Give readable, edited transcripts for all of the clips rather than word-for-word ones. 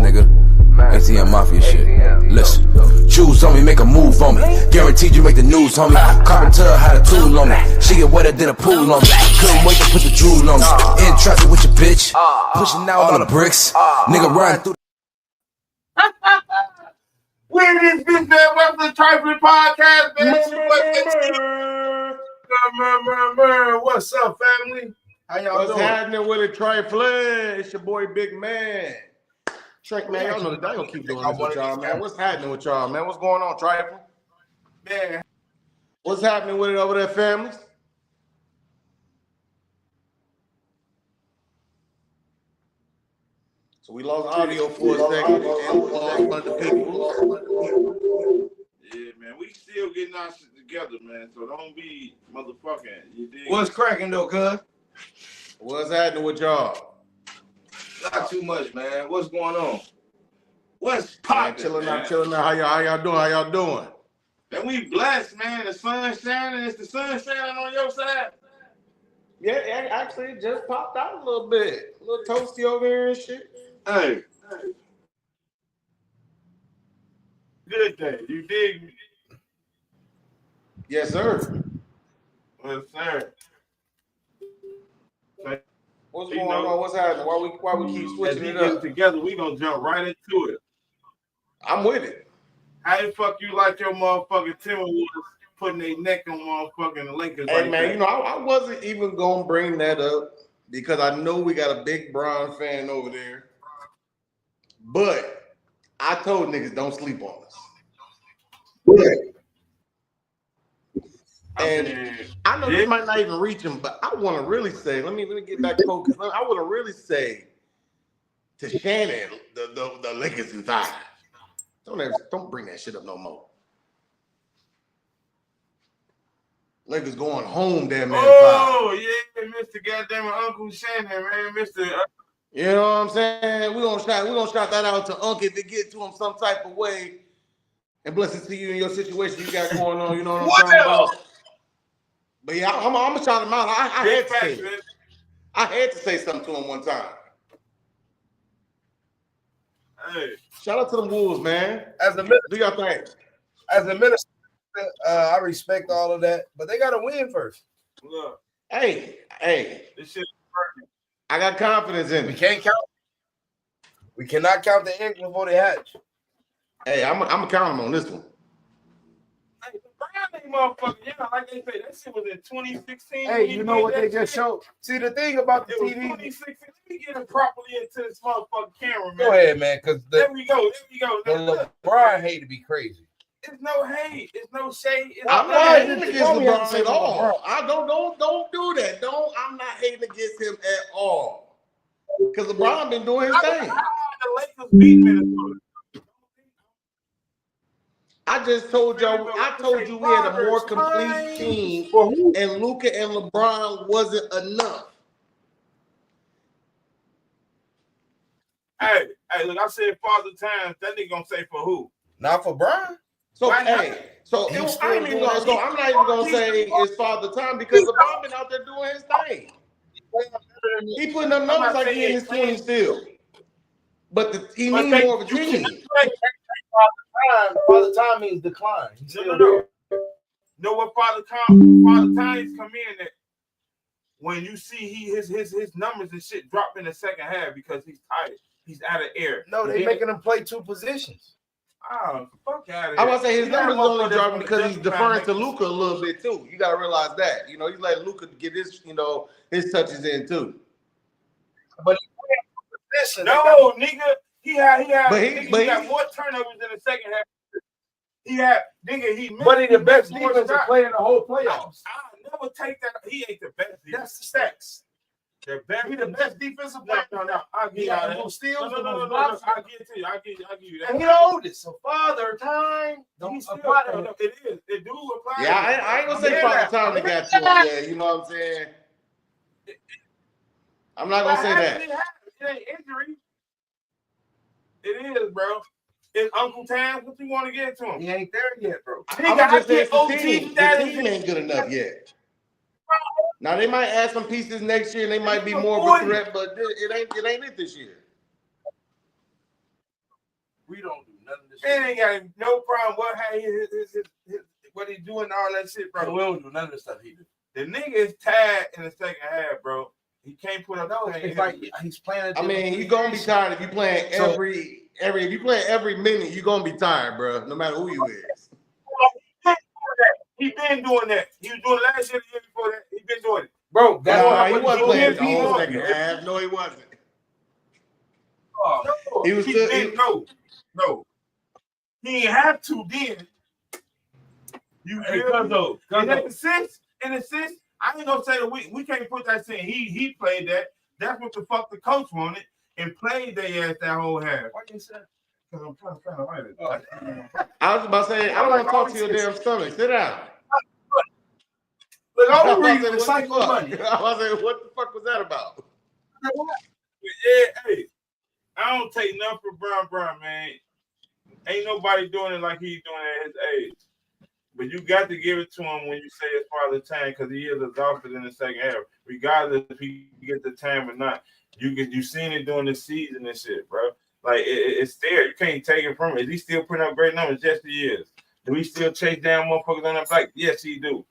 nigga. ATM Mafia shit. Listen. Choose on me, make a move on me. Guaranteed you make the news, homie. Carpenter had a tool on me. She get wetter than a pool on me. Couldn't wait to put the drool on me. In traffic with your bitch. Pushing out all the bricks. Nigga riding through. Where this bitch, man? Welcome to the Tri-flinnnn podcast, man. What's up, family? How y'all doing? What's happening with it, Tri-flinnnn? It's your boy, Big Man. Trek, man, y'all know that I don't keep doing this with y'all, man. What's happening with y'all, man? What's going on, Tri-flinnnn? Man. What's happening with it over there, families? So we lost audio for a second, and we lost a bunch of people. Yeah, man, we still getting our shit together, man. So don't be motherfucking. You dig? What's cracking though, cuz? What's happening with y'all? Not too much, man. What's going on? What's poppin'? Chilling out. How y'all doing? And we blessed, man. The sun shining. Is the sun shining on your side? Yeah, actually, it just popped out a little bit. A little toasty over here and shit. Hey. Good day. You dig me? Yes, sir. Yes, sir. What's going on? What's happening? Why we keep switching it up? Together, we gonna jump right into it. I'm with it. How the fuck you like your motherfucking Timberwolves putting their neck on motherfucking Lakers? Hey, like man, that? you know, I wasn't even gonna bring that up because I know we got a big Bron fan over there. But I told niggas don't sleep on us. And I know this might not even reach him, but I want to really say, let me get back to focus. I want to really say to Shannon, the Lakers in 5. Don't bring that shit up no more. Lakers going home, damn man. Oh, yeah, Mr. Goddamn Uncle Shannon, man, Mr. You know what I'm saying? We're gonna shout that out to Uncle if it get to him some type of way. And blessings to you in your situation you got going on. You know what I'm talking about? But yeah, I'm gonna shout him out. I had to say it. I had to say something to him one time. Hey, shout out to the Wolves, man. As a minister, do your thing. As a minister, I respect all of that, but they gotta win first. Look, hey, this shit. I got confidence in We it. can't count. We cannot count the eggs before they hatch. Hey, I'm gonna count them on this one. Hey, motherfucker, yeah, like they say, that shit was in 2016. Hey, you know what they just showed? See, the thing about the TV. 2016. Let me get it properly into this motherfucking camera, man. Go ahead, man, because there we go. The LeBron hate to be crazy. It's no hate. It's no shade. I'm not hating against LeBron at all. I don't do that. I'm not hating against him at all. Because LeBron been doing his thing. The Lakers beat Minnesota. I just told y'all. I told you we had a more complete team, and Luka and LeBron wasn't enough. Hey, look, I said Father Time. That nigga gonna say for who? Not for Brian. So I'm not even gonna say it's Father Time because LeBron been out there doing his thing. He putting up numbers like he in his 20s still. But he needs more of a team. Father Time means decline. No. Know what Father Times come in at when you see his numbers and shit drop in the second half because he's tired. He's out of air. No, they making him play 2 positions. Oh, fuck out of here. I want to say his numbers only dropping because he's deferring to Luka a little bit too. You gotta realize that. You know, he's letting Luka get his, his touches in too. But he's playing position. No, nigga. He got more turnovers in the second half. He the best defensive player in the whole playoffs. I never take that. He ain't the best. That's the stats. He the best defensive player. No. I'll give you that. No. I'll give it to you. I'll give you that. And he the oldest. So Father Time don't apply to him. It is. It do apply. Yeah, I ain't gonna say Father Time they got to him. Yeah, you know what I'm saying? I'm not gonna say that. It ain't injury. It is, bro. It's Uncle Tam. What you want to get to him? He ain't there yet, bro. I'm just saying the team ain't good enough yet. Now they might add some pieces next year, and they might be more of a threat, but it ain't it this year. We don't do none of this. Man ain't got no problem. What he doing, all that shit, bro. We don't do none of the stuff he do. The nigga is tired in the second half, bro. He can't put up. No, it's like he's playing. I mean, you gonna be tired if you playing every if you play every minute. You gonna be tired, bro. No matter who you is. He been doing that. He was doing last year, the year before that. He been doing it, bro. He wasn't playing the whole second half. No, he wasn't. No, he was still. No. He ain't have to then. You feel me? In a sense, I ain't gonna say that we can't put that saying he played that. That's what the fuck the coach wanted and played their ass that whole half. Why you say? Because I'm trying to write it. I was about to say, I don't want to talk to your damn stomach. Sit down. Look, I I'm was reading the cycle of money. I was like, what the fuck was that about? Yeah, hey, I don't take nothing for Brown, man. Ain't nobody doing it like he's doing at his age. But you got to give it to him when you say it's part of the time because he is exhausted in the second half, regardless if he get the time or not. You seen it during the season and shit, bro. Like it's there. You can't take it from him. Is he still putting up great numbers? Yes, he is. Do he still chase down motherfuckers on the back? Yes, he do.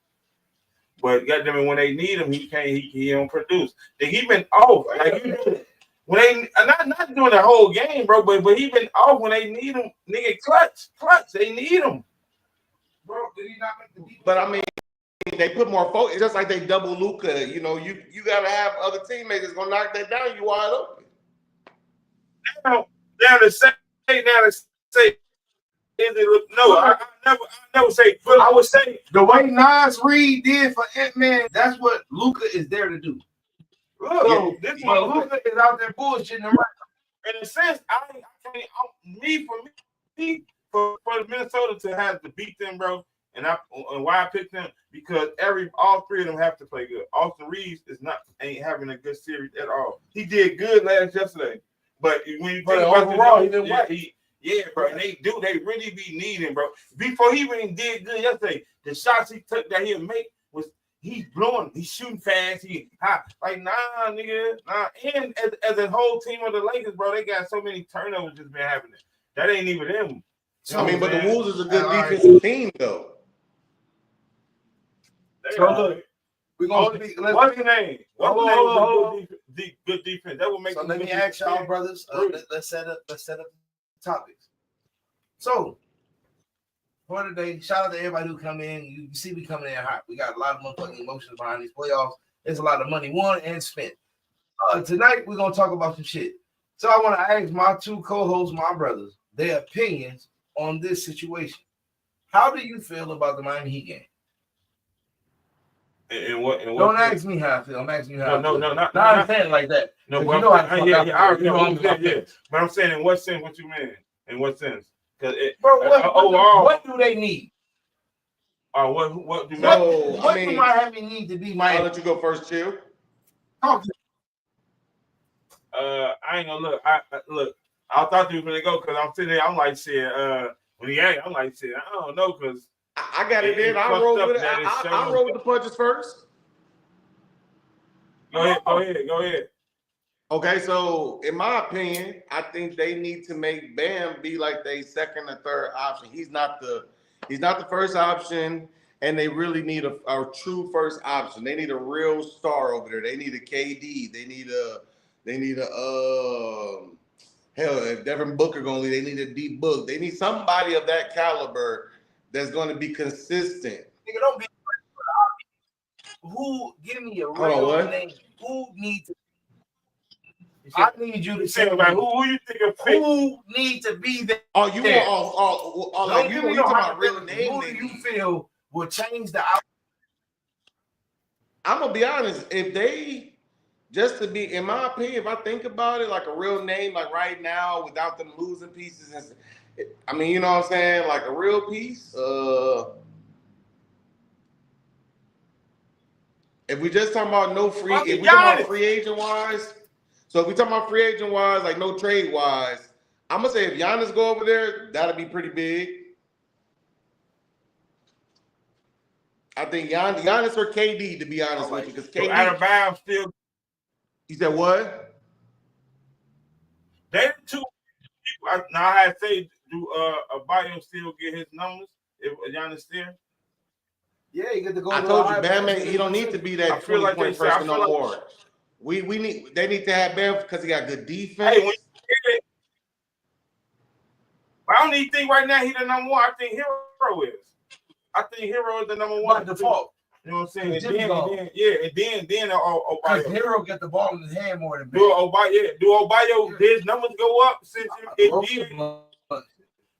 But goddamn it, when they need him, he can't. He don't produce. He been off. Like when they not doing the whole game, bro. But he been off when they need him. Nigga, clutch. They need him. Bro, did he not make the defense? But I mean, they put more focus. Just like they double Luka. You know, you gotta have other teammates that's gonna knock that down. You wide open. Now to say, I never say. But I would say the way Nas Reed did for Ant-Man, that's what Luka is there to do. Look, so this one, Luka is out there bullshitting around. In a sense, for Minnesota to have to beat them, bro, and why I picked them because all three of them have to play good. Austin Reeves ain't having a good series at all. He did good yesterday, but when you think about overall, he didn't work. Yeah, bro, and they really be needing, bro. Before he even did good yesterday, the shots he took that he'll make was he's blowing, he's shooting fast, nigga, nah. And as a whole team of the Lakers, bro, they got so many turnovers just been happening. That ain't even them. So, I mean, but the Wolves is a good defensive team, though. So look, we're gonna speak. What's the name? What's the name? Good defense. That will make. So let me ask y'all, brothers. Let's set up topics. So for today, shout out to everybody who come in. You see, we coming in hot. We got a lot of motherfucking emotions behind these playoffs. There's a lot of money won and spent. Tonight we're gonna talk about some shit. So I want to ask my two co-hosts, my brothers, their opinions on this situation. How do you feel about the Miami Heat game? And what Don't ask me how I feel. I'm asking you how I feel. Not saying it like that. No, but I already know. But I'm saying in what sense? What you mean? In what sense? Because what do they need? What do Miami need to be Miami? I'll let you go first, Chill. Talk to me. I ain't gonna look. I thought you were gonna go because I'm sitting there. I'm like shit. When he ain't, I'm like shit. I don't know because I got it in. I roll with it. I roll with the punches first. Go ahead. Okay, so in my opinion, I think they need to make Bam be like their second or third option. He's not the first option, and they really need a true first option. They need a real star over there. They need a KD. They need a hell, if Devin Booker gonna leave, they need a D Book. They need somebody of that caliber that's gonna be consistent. Nigga, don't be who give me a real name. Who needs to I need you to say about who you think of who need to be there. Oh, you want like you talking about real name? Who do you feel will change the outcome? I'm gonna be honest. If they just to be, in my opinion, if I think about it, like a real name, like right now, without them losing pieces, I mean, you know what I'm saying, like a real piece. If we just talking about if we talking about free agent wise. So if we talking about free agent wise, like no trade wise, I'm gonna say if Giannis go over there, that'll be pretty big. I think Giannis or KD, to be honest with you, because KD out of bounds still. You said what? They're two people. Now I say Abayo still get his numbers if Giannis there? Yeah, he get to go. I told you, Bam, he don't need to be that 20-point person no more. They need to have Bam because he got good defense. Hey, I don't even think right now he's the number one. I think Hero is. I think Hero is the number one by default. You know what I'm saying? And then Because Hero get the ball in his hand more than Bam. Do Abayo his numbers go up since it did?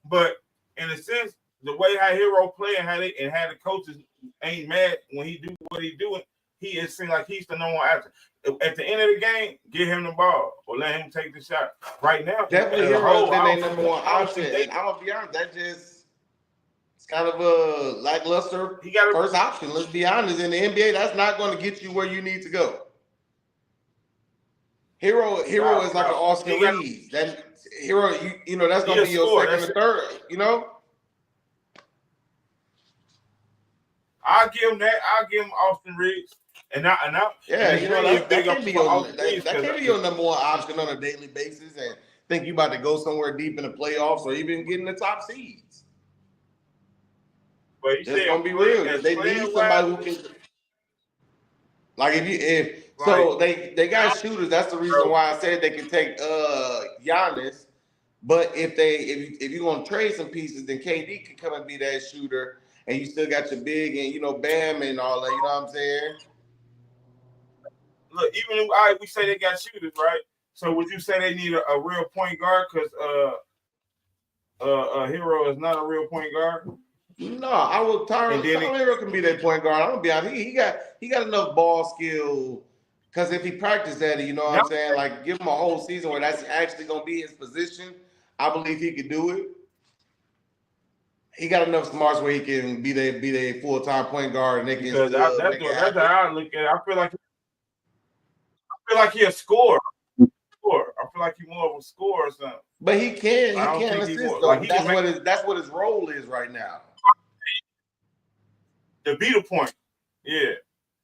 But in a sense, the way how Hero play and how the coaches ain't mad when he do what he doing, it seems like he's the number one after. At the end of the game, give him the ball or let him take the shot. Right now, definitely Hero's been their number one option. And I'm gonna be honest, it's kind of a lackluster first option. Let's be honest. In the NBA, that's not going to get you where you need to go. Hero is like an Austin Reeves. That Hero, you know, that's going to be your second or third. You know. I'll give him that. I'll give him Austin Reeves. And you know, that can't be your number one option on a daily basis, and think you about to go somewhere deep in the playoffs or even get in the top seeds. But it's gonna be real. They need somebody who can. Like they got shooters. That's the reason why I said they can take Giannis. But if you're gonna trade some pieces, then KD can come and be that shooter, and you still got your big and Bam and all that. You know what I'm saying? Look, even if we say they got shooters, right? So would you say they need a real point guard because Hero is not a real point guard? No, I will. Tyler Hero can be that point guard. I'm gonna be honest. He got enough ball skill because if he practiced at it, you know what I'm saying. Like give him a whole season where that's actually gonna be his position. I believe he could do it. He got enough smarts where he can be their full-time point guard, and they can. That's how I look at it. I feel like he's a scorer. I feel like he's more of a scorer or something. But he can assist though. Like that's what his role is right now. To be the point. Yeah.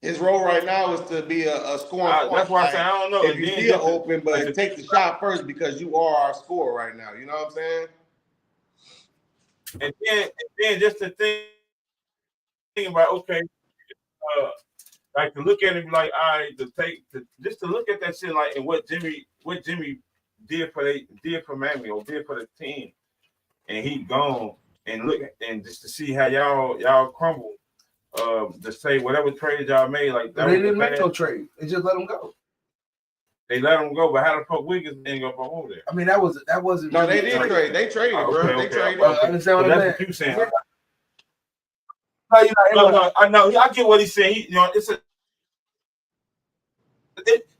His role right now is to be a scoring point. That's why I say I don't know. If you feel open, but take the shot first because you are our scorer right now. You know what I'm saying? And then just to think about like to look at him like just to look at that shit like and what Jimmy did for Miami or did for the team, and he gone and look and just to see how y'all crumble. To say whatever trade y'all made, like that. They didn't make no trade. They just let him go. They let him go, but how the fuck Wiggins didn't go from over there? I mean, that wasn't. No, they didn't trade. They traded, bro. They traded. I understand what that's what you saying. No, I know. I get what he's saying.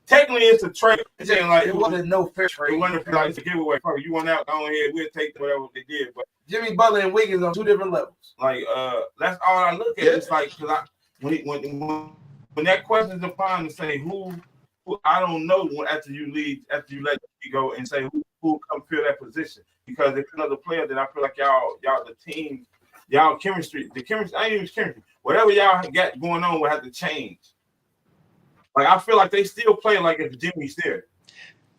Technically, it's a trade. It's like it wasn't no fair trade. It wasn't like it's a giveaway. You went out, go ahead. We'll take whatever they did. But Jimmy Butler and Wiggins on two different levels. Like that's all I look at. Yeah. It's like because when that question is defined to say who I don't know after you let me go and say who come fill that position because if another player, then I feel like y'all the team, y'all chemistry, I ain't even chemistry. Whatever y'all got going on will have to change. Like I feel like they still play like if Jimmy's there.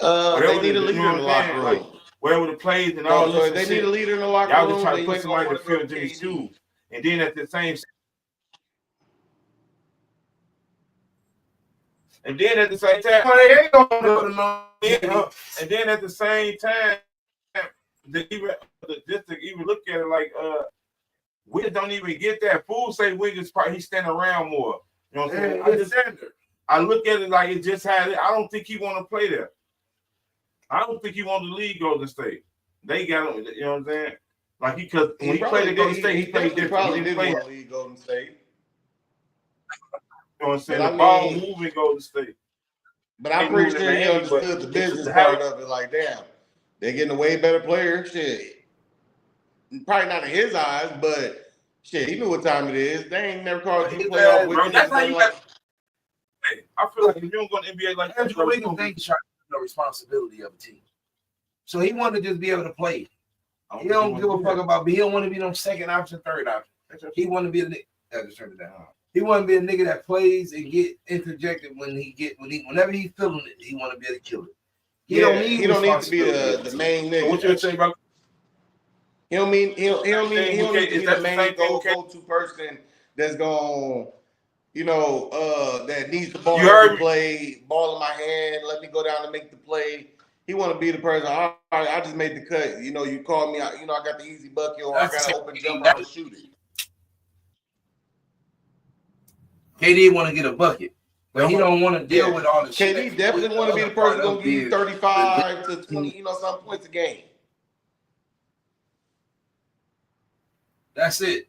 They need a leader in the locker room. Like, whatever the plays and all this. They need a leader in the locker room. Y'all just try to put somebody to fill Jimmy's shoes. And then at the same time, they ain't gonna do it. And then at the same time, just to even look at it like we don't even get that. Fool say Wiggins he's standing around more. You know what I'm saying? I look at it like it just had it. I don't think he want to play there. I don't think he want to leave Golden State. They got him, you know what I'm saying? Like because when he played at Golden State, he played different. Probably didn't want to leave Golden State. You know what I'm saying? The ball moving Golden State. But I'm pretty sure he understood the business part of it. Like, damn, they're getting a way better player. Shit. Probably not in his eyes, but shit, he knew what time it is. They ain't never called you playoff with. That's how you got. I feel like if you don't go to the NBA like Andrew Wiggins ain't trying to no responsibility of a team. So he wanted to just be able to play. He don't give a fuck about, but he don't want to be no second option, third option. He want to be a nigga. I just turned it down. He want to be a nigga that plays and get interjected whenever he's feeling it. He want to be able to kill it. He don't need to be the main nigga. What you say about? He don't need to be the main go-to person that's going, that needs the ball every play, ball in my hand, let me go down and make the play. He want to be the person. All right, I just made the cut. You called me. I got the easy bucket, or I got an open jumper. I'm gonna shoot it. KD want to get a bucket, but he don't want to deal with all the shit. KD definitely want to be the person gonna give you 35 to 20, some points a game. That's it.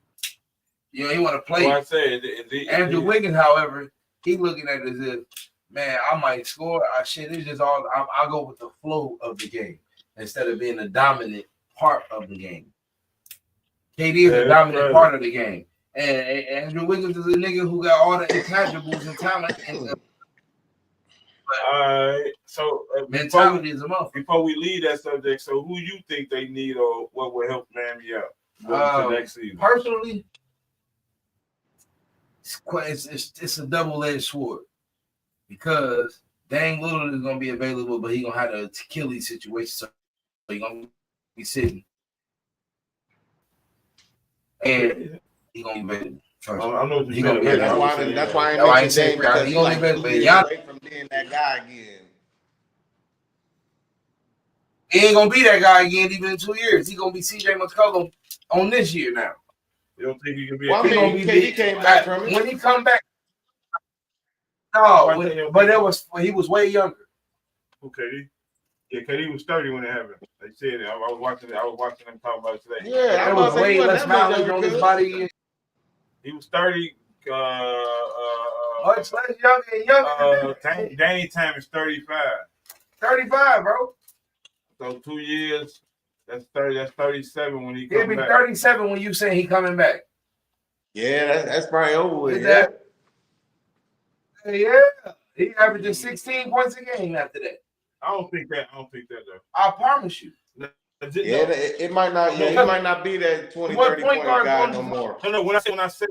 He want to play. Well, I said, Andrew Wiggins, however, he looking at it as if, man, I might score. It's just all. I go with the flow of the game instead of being a dominant part of the game. KD is a dominant part of the game, and Andrew Wiggins is a nigga who got all the intangibles and talent. All right. So mentality is a motherfucker. Before we leave that subject, so who you think they need or what will help Miami out next season? Personally, it's a double-edged sword because Dame Lillard is gonna be available, but he's gonna have an Achilles situation, so he's gonna be sitting, and he's gonna be available. I know what you're saying. That's why I ain't saying because he's like 2 years away from being that guy again. He ain't gonna be that guy again even in 2 years. He's gonna be CJ McCollum on this year now. You don't think he can be? He came back from it. When he come back. No, but he was way younger. Okay. Yeah, KD was 30 when it happened. They said it. I was watching them talk about it today. Yeah, there was way less mileage on his body. He was 30. Much less younger. Danny time is 35. 35, bro. So 2 years. That's 30. That's 37 when he comes back. He'll be 37 when you say he coming back. Yeah, that's probably over with. Yeah, he averages 16 points a game after that. I don't think that though. I promise you. It might not. Yeah, he might not be that 20, 30 point guy no more. No. When I said,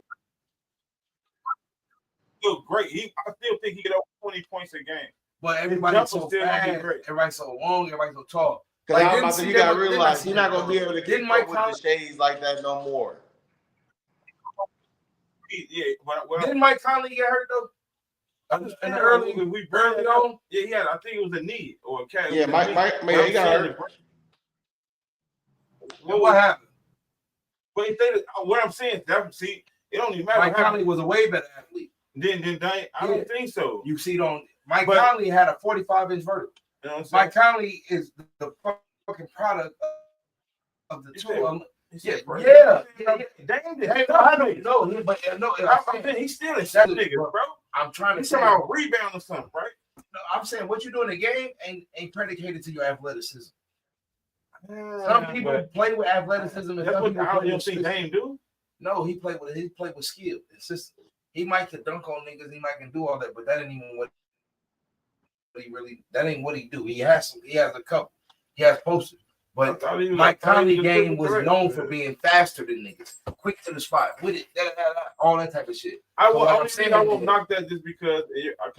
still great. I still think he get over 20 points a game. But everybody's so fast. Everybody's so long. Everybody's so tall. Because you got to realize you're not going to be able to keep up with the shades like that no more. Yeah. Didn't Mike Conley get hurt though? In the early on? Yeah, he had. I think it was a knee or a cat. Yeah, Mike, he got hurt. What happened? But what I'm saying, it don't even matter. Mike Conley was a way better athlete. Then I don't think so. You see, Mike Conley had a 45-inch vertical. You know what I'm saying? Mike Conley is the fucking product of the two. Yeah. I don't know, but he's still a shot nigga, bro. I'm trying to say about rebound or something, right? No, I'm saying what you do in the game ain't predicated to your athleticism. Some people play with athleticism, and some people you don't think Dame do? No, he played with skill. It's just he might can dunk on niggas, he might can do all that, but that ain't even what he really. That ain't what he do. He has a couple. He has posters. But Mike Conley game was known for being faster than niggas, quick to the spot, with it, all that type of shit. I won't knock that just because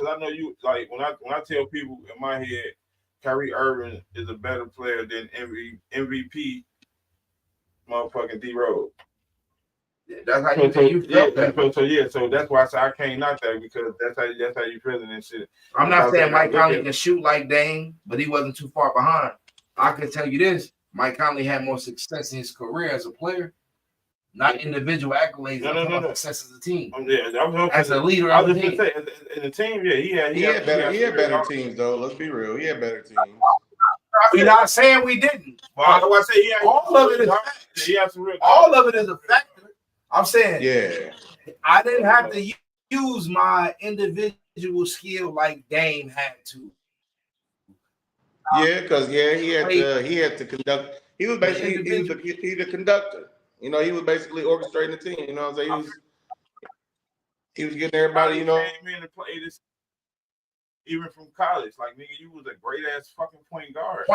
I know you like when I tell people in my head, Kyrie Irving is a better player than MVP, motherfucking D Rose. Yeah, that's how you feel. So that's why I say I can't knock that because that's how you feel and shit. I'm not saying Mike Conley can shoot like Dame, but he wasn't too far behind. I can tell you this: Mike Conley had more success in his career as a player, not individual accolades. No. Success as a team. As a leader of the team. In the team, yeah, he had better teams though. Let's be real, he had better teams. We're not saying we didn't. Well, I say all of it is a factor. I'm saying, yeah, I didn't have to use my individual skill like Dame had to. Yeah, because he had to conduct. He was basically he's the conductor. He was basically orchestrating the team. You know what I'm saying? He was getting everybody. Came in to play this, even from college. Like nigga, you was a great ass fucking point guard.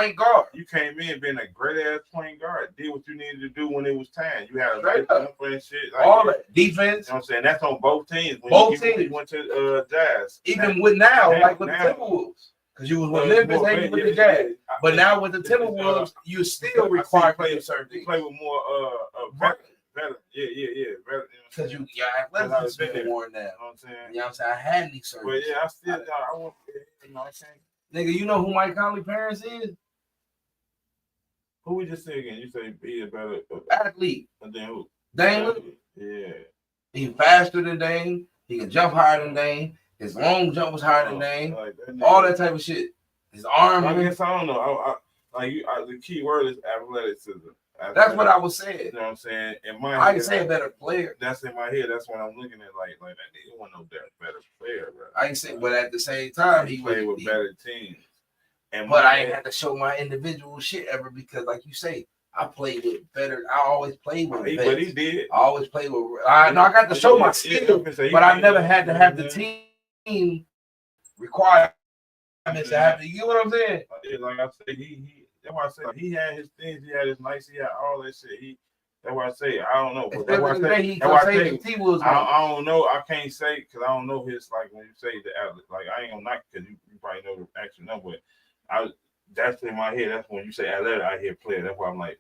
You came in being a great ass point guard. Did what you needed to do when it was time. You had a great jumper and shit. Like all that defense. You know what I'm saying? That's on both teams. Both teams. You went to Jazz. Even with now, like with the Timberwolves. Because you was with Memphis and you with the Jazz. But now with the Timberwolves, you still required to do certain things. Play with more better. Yeah. Because you athletics is worn down. You know what I'm saying? You know what I'm saying? I had these surgeries. But yeah, I want, you know what I'm saying? Nigga, you know who Mike Conley's parents is? Who we just say again? You say be a better athlete. And then who? Dame. Yeah. He faster than Dame. He can jump higher than Dame. His long jump was higher than Dame. All that type of shit. His arm. I guess I don't know. The key word is athleticism. That's what I was saying. You know what I'm saying? I can say a better player. That's in my head. That's what I'm looking at. Like that nigga wasn't no better player, bro. I ain't say, but at the same time, he played with better teams. But I ain't had to show my individual shit ever because, like you say, I played with better. I always played with. But he did. I always played with. I got to show my skill, but I never had to have the team requirements to have to. You know what I'm saying? Like I said, that's why I say he had his things. He had his nights. He had all that shit. That's why I say I don't know. But that's why I say I don't know. I can't say because I don't know his like when you say the like I ain't gonna knock because you probably know the actual number. That's in my head. That's when you say athletic, I hear player. That's why I'm like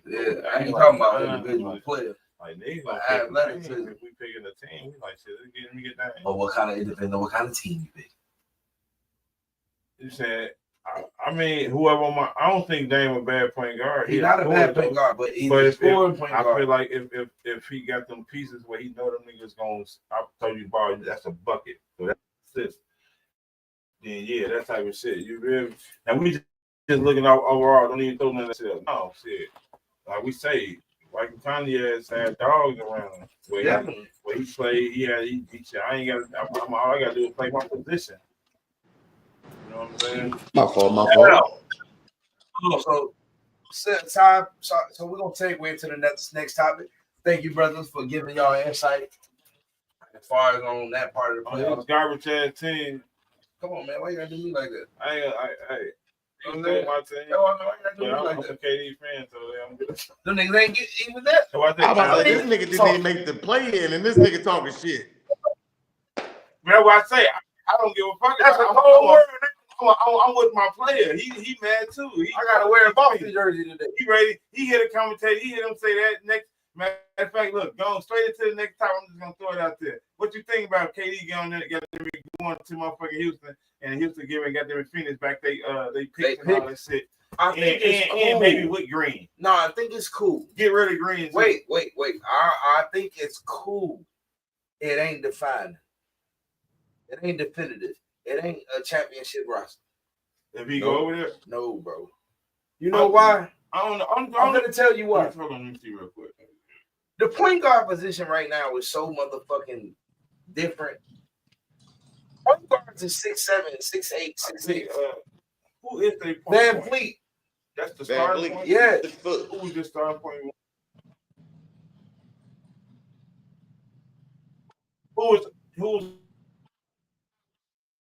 yeah. I ain't talking about individual player. Like niggas but athletic. If we picking a team, we like shit. Let me get down. But what kind of team you pick? You said. I mean, whoever I don't think Dame a bad point guard. He's not a bad point guard, but he's a scoring point guard. I feel like if he got them pieces where he know them niggas going, I told you, ball, that's a bucket. So that's assist. Then yeah, that type of shit. You really now we just looking out overall. Don't even throw none of that shit up. No shit. Like we say, like Kanye has had dogs around where he played. He said, I ain't got. All I got to do is play my position. You know what I'm saying? My fault. So we're gonna take way to the next topic. Thank you, brothers, for giving y'all insight as far as on that part of the playoffs. Garbage ass team. Come on, man. Why you gotta do me like that? I'm my team. I'm a KD fan, so I'm good. Them niggas ain't get even that. So I think this nigga didn't even make the play in, and this nigga talking shit. Man, what I say, I don't give a fuck. That's a cold word. I'm with my player. He mad too. I gotta wear a Boston jersey today. He ready. He hit a commentator. He hit him say that next. Matter of fact, look, going straight into the next time. I'm just gonna throw it out there. What you think about KD going there, got them going to motherfucking Houston, and Houston got them in Phoenix back? They picked and all that shit. I think it's cool. And maybe with Green. No, I think it's cool. Get rid of Green. Wait. I think it's cool. It ain't defined. It ain't definitive. It ain't a championship roster. If he go over there? No, bro. You know why? I don't know. I'm gonna tell you why. Hold on, let me see real quick. The point guard position right now is so motherfucking different. Point guards is 6'7", 6'8", 6'6". Who is the point Van guard? Fleet. That's the starting point? Yeah. Who is the starting point? Who was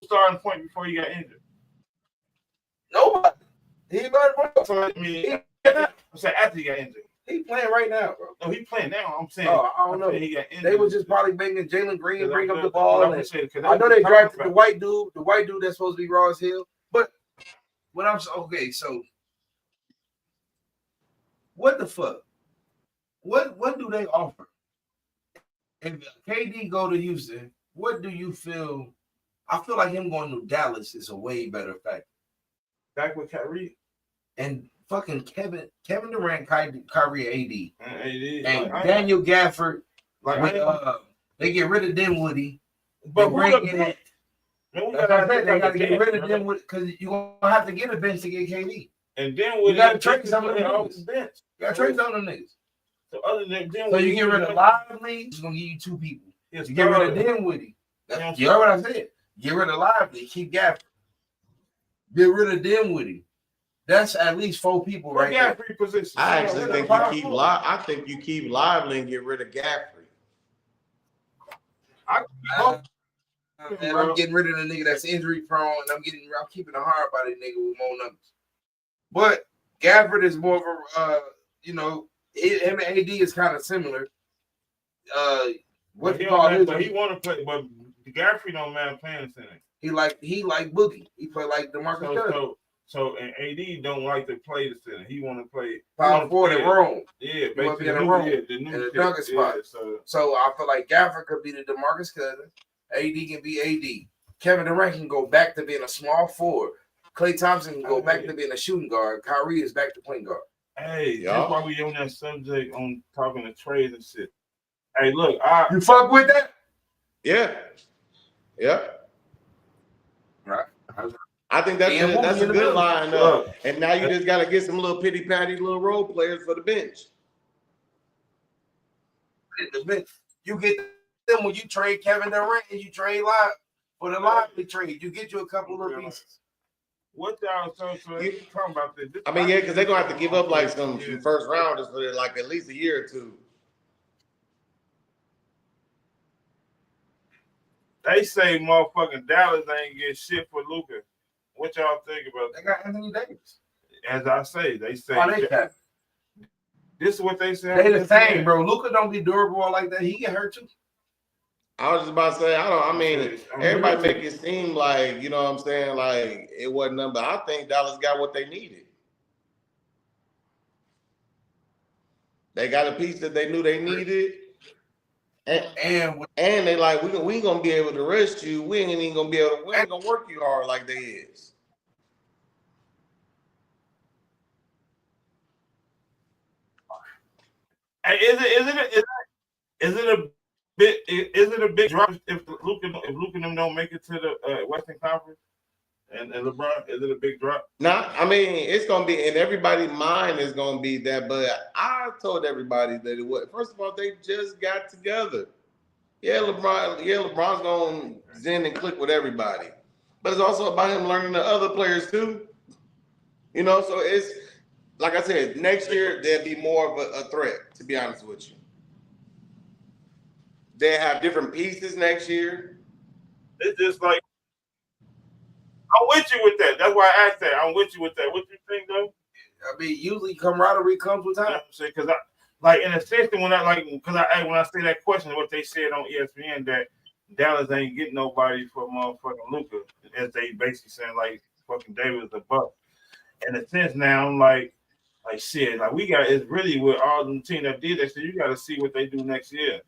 starting point before he got injured? Nobody. He about so I mean, I'm saying after he got injured. He playing right now, bro. No, he playing now. I'm saying. Oh, I don't know. He got injured. They was just probably making Jalen Green bring up the ball. I know they drafted the white dude that's supposed to be Ross Hill. But when I'm okay, so what the fuck? What do they offer? If KD go to Houston, what do you feel? I feel like him going to Dallas is a way better factor. Back with Kyrie and fucking Kevin Durant, Kyrie, AD, and like, Daniel Gafford. Like they get rid of Dinwiddie, but bring in it. They got to get rid of Dinwiddie because you're gonna have to get a bench to get KD. And Dinwiddie, you got to trade some of them niggas. Bench. You got to trade some of them niggas. So other than Dinwiddie, so you get rid of Lively, it's gonna give you two people. You get rid of Dinwiddie. You heard what I said? Get rid of Lively, keep Gafford. Get rid of Dinwiddie. That's at least 4 people right there. Positions. I actually think you keep Lively and get rid of Gafford. I'm getting rid of the nigga that's injury prone, and I'm keeping a hard body nigga with more numbers. But Gafford is more of a him and AD is kind of similar. But he want to play, but Gafford don't mind playing center. He like Boogie. He play like DeMarcus Cousins. So and AD don't like to play the center. He want to play power forward and roam. Yeah, basically in the room, the in the dunker spot. So I feel like Gafford could be the DeMarcus Cousins. AD can be AD. Kevin Durant can go back to being a small forward. Klay Thompson can go back to being a shooting guard. Kyrie is back to point guard. Hey, that's why we on that subject on talking to trades and shit. Hey, look, you fuck with that? Yeah. Right. I think that's a good line up. And now you just got to get some little pity patty little role players for the bench. You get them when you trade Kevin Durant and you trade live for the lively trade. You get you a couple of pieces. What y'all talking about this? I mean, yeah, because they're gonna have to give up like some first rounders for like at least a year or two. They say motherfucking Dallas ain't get shit for Luka. What y'all think about that? They got Anthony Davis. As I say, they say. This is what they say. They the same, bro. Luka don't be durable like that. He get hurt too. I was just about to say, everybody make it seem like, you know what I'm saying, like it wasn't nothing, but I think Dallas got what they needed. They got a piece that they knew they needed. And they like, we ain't gonna be able to rest you. We ain't even gonna be able to, we ain't gonna work you hard like they is. Hey, is it a big drop if Luka and them don't make it to the Western Conference and LeBron? Is it a big drop? Nah, I mean it's gonna be, and everybody's mind is gonna be that. But I told everybody that it was. First of all, they just got together. LeBron's gonna zen and click with everybody, but it's also about him learning the other players too. You know, so it's like I said, next year there'll be more of a threat. To be honest with you. They have different pieces next year. It's just like, I'm with you with that. That's why I asked that. I'm with you with that. What you think, though? I mean, usually camaraderie comes with time. Because like in a sense, when I say that question, what they said on ESPN that Dallas ain't getting nobody for motherfucking Luka, as they basically saying like fucking Davis a buck. In a sense, now I'm like shit, like we got, it's really with all the team that did that. So you got to see what they do next year.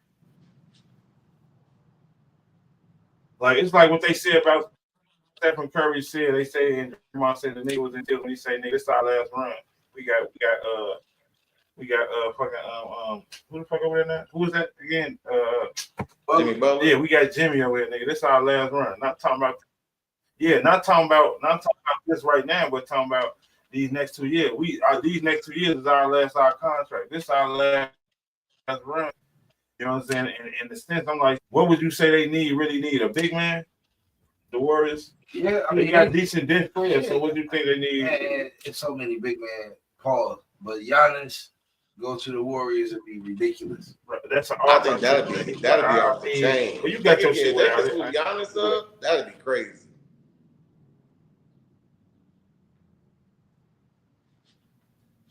Like it's like what they said about Stephen Curry said. They say, and Jamal said the nigga was in jail when he say, "Nigga, this is our last run. We got fucking who the fuck over there now? Who is that again? Jimmy Butler. Yeah, we got Jimmy over there, nigga. This is our last run. Not talking about this right now, but talking about these next 2 years. These next 2 years is our contract. This is our last run. You know what I'm saying? In the sense, I'm like, what would you say they really need? A big man? The Warriors? Yeah, I mean, they got decent bench players. So what do you think they need? And it's so many big men, Paul. But Giannis go to the Warriors would be ridiculous. Right, I think that'd be off the chain. Well, you got your shit. They can move Giannis up. That'd be crazy.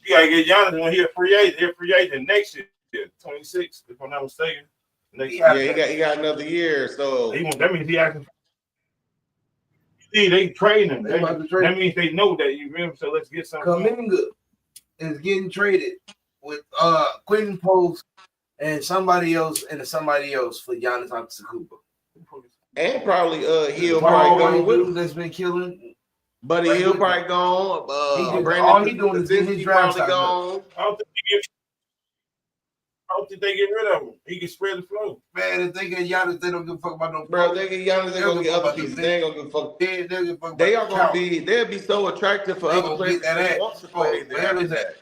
You gotta get Giannis when he's a free agent next year. 26, if I'm not mistaken. He got another year, so that means he actually. See, they train him. That means they know that you remember. So let's get something. Kuminga is getting traded with Quentin Post and somebody else for Giannis Antetokounmpo. And probably Hill probably going with him. That's been killing. Buddy Hill probably gone. All he doing is getting his draft gone. I don't think they get rid of him. He can spread the flow. Man, if they get Giannis, they don't give a fuck about no. Bro, they get Giannis, they're gonna get other pieces. They ain't gonna give a fuck. They are gonna be. They'll be so attractive for other players that want to play. Where is that?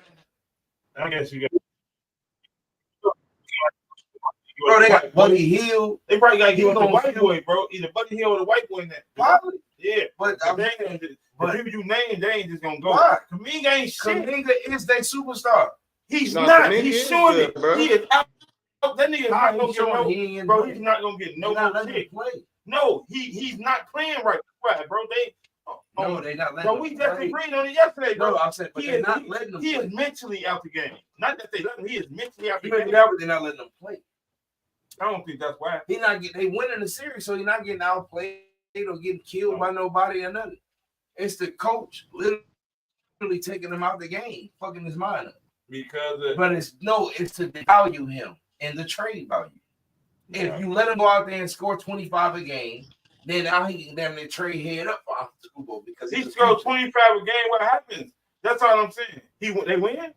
I guess you got. Bro, they got Buddy Hill. They probably got to give the white boy, bro. Either Buddy Hill or the white boy in that. Probably. Yeah, but the people you named, they ain't just gonna go. Why? Kuminga ain't shit. Kuminga is their superstar. He's not. He's showing it. Bro. He is out. That nigga not gonna get no. Bro, he's not gonna get no shit. No, he's not playing right, bro. They not letting. Bro, we just agreed on it yesterday, bro. No, I said, but they're not letting them. He is mentally out the game. Not that they let him. He is mentally out the game. They're not letting them play. I don't think that's why. They winning the series, so he's not getting outplayed. or getting killed by nobody or nothing. It's the coach literally taking him out the game, fucking his mind up. But it's to devalue him and the trade value. If you let him go out there and score 25 a game, then now he can damn near trade head up off the Super Bowl because he scores 25 a game. What happens? That's all I'm saying. They win.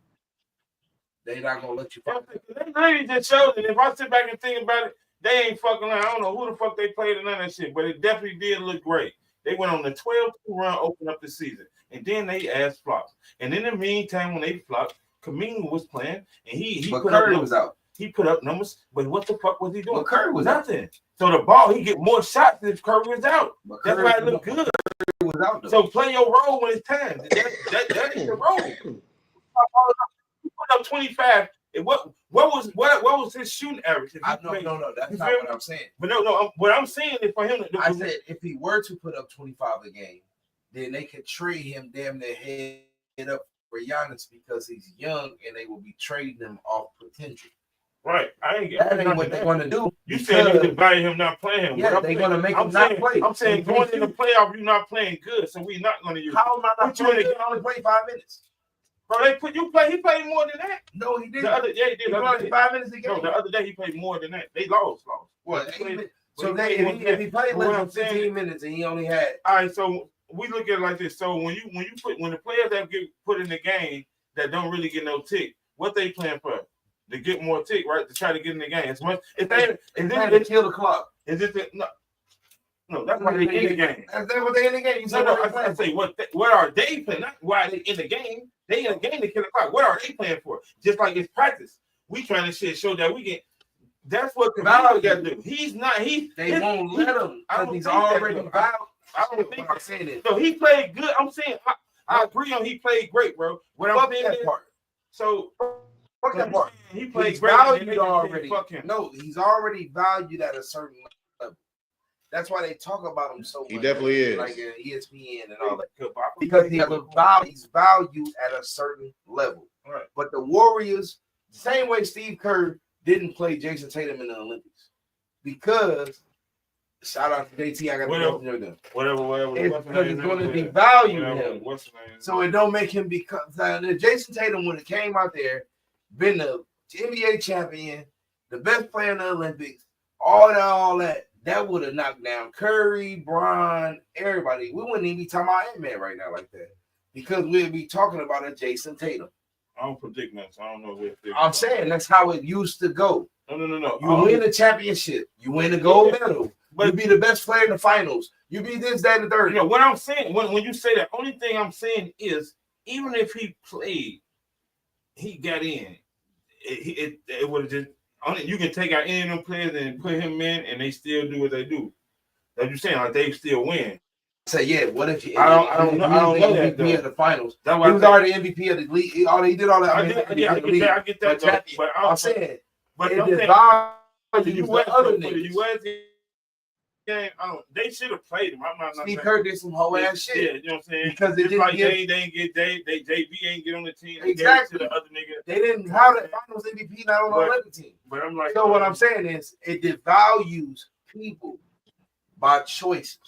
They not gonna let you fuck. They really just showed it. If I sit back and think about it, they ain't fucking around. I don't know who the fuck they played and none of that shit, but it definitely did look great. They went on the 12-2 run, open up the season, and then they ass flopped. And in the meantime, when they flopped, Kaminga was playing, and he but put Curry up was out. He put up numbers, but what the fuck was he doing? But Curry was nothing. Out. So the ball, he get more shots if Curry was out. That's why it looked good. Curry was out, so play your role when it's time. That is the role. He put up 25. And what was his shooting average? No, that's not what I'm saying. But no, what I'm saying is for him. I said if he were to put up 25 a game, then they could trade him damn near head up for Giannis because he's young and they will be trading him off potential. Right. That ain't what they want to do. You said you could buy him not playing him. Yeah, they're going to make him not play. I'm saying going in the playoff, you're not playing good, so we're not going to use How am I not playing? He only played 5 minutes. Bro, he played more than that. No, he didn't. The other day, he played 5 minutes a game. No, the other day he played more than that. They lost. What? So if he played less than 15 minutes and he only had. All right, so we look at it like this. So when the players that get put in the game that don't really get no tick, what they playing for? To get more tick, right? To try to get in the game. They kill the clock. Is it no, that's why they in the game. That's what they in the game. I say what are they playing? Not why they in the game. They in the game to kill the clock. What are they playing for? Just like it's practice. We trying to show that we get. That's what the value got to do. They won't let him because he's already valued. I don't think I'm saying it. So he played good. I'm saying I agree on he played great, bro. What I'm saying is part. So fuck that part. He played he's great. Valued already. No, he's already valued at a certain level. That's why they talk about him so much. He definitely is. Like ESPN and all that. Because he's valued at a certain level. Right. But the Warriors, same way Steve Kerr didn't play Jason Tatum in the Olympics. Because, shout out to JT, I got to know them. Whatever. Because it's going to devalue him. So it don't make him become. If Jason Tatum would have came out there, been the NBA champion, the best player in the Olympics, all that would have knocked down Curry, Bron, everybody. We wouldn't even be talking about Ant-Man right now like that because we'd be talking about a Jason Tatum. I don't predict nothing, so I don't know where. I'm saying that's how it used to go. No. You win the championship, you win the gold medal, but you be the best player in the finals. You be this, that, and the third. You know what I'm saying? When you say that, only thing I'm saying is even if he played, he got in. It would have just. You can take out any of them players and put him in, and they still do what they do. That's what you're saying. Like they still win. Say what if I don't know that MVP of the finals? That's he was already MVP of the league. He did all that. I get that. But I'm saying, but the U.S. game, they should have played him. I'm not Steve Kerr did some whole ass shit. Yeah, you know what I'm saying? Because they didn't JB ain't get on the team. Exactly. The other nigga. They didn't have the finals MVP not on the Olympic team. But I'm like, so what I'm saying is it devalues people by choices.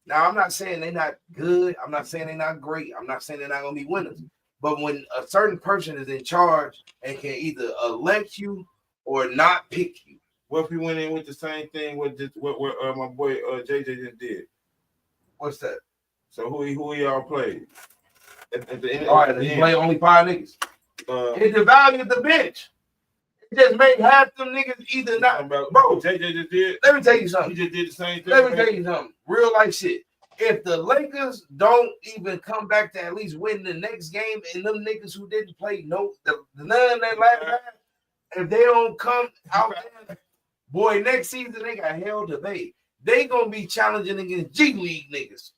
Now I'm not saying they're not good. I'm not saying they're not great. I'm not saying they're not gonna be winners. But when a certain person is in charge and can either elect you or not pick you. What if he went in with the same thing what my boy JJ just did? What's that? So who y'all played? At the end, all right, he played only 5 niggas. It devalued the bench. It just made half them niggas either not. Bro, JJ just did. Let me tell you something. He just did the same thing. Let me tell you something. Real life shit. If the Lakers don't even come back to at least win the next game, and them niggas who didn't play none that last time, if they don't come out there, boy, next season they got hell to pay. They gonna be challenging against G League niggas.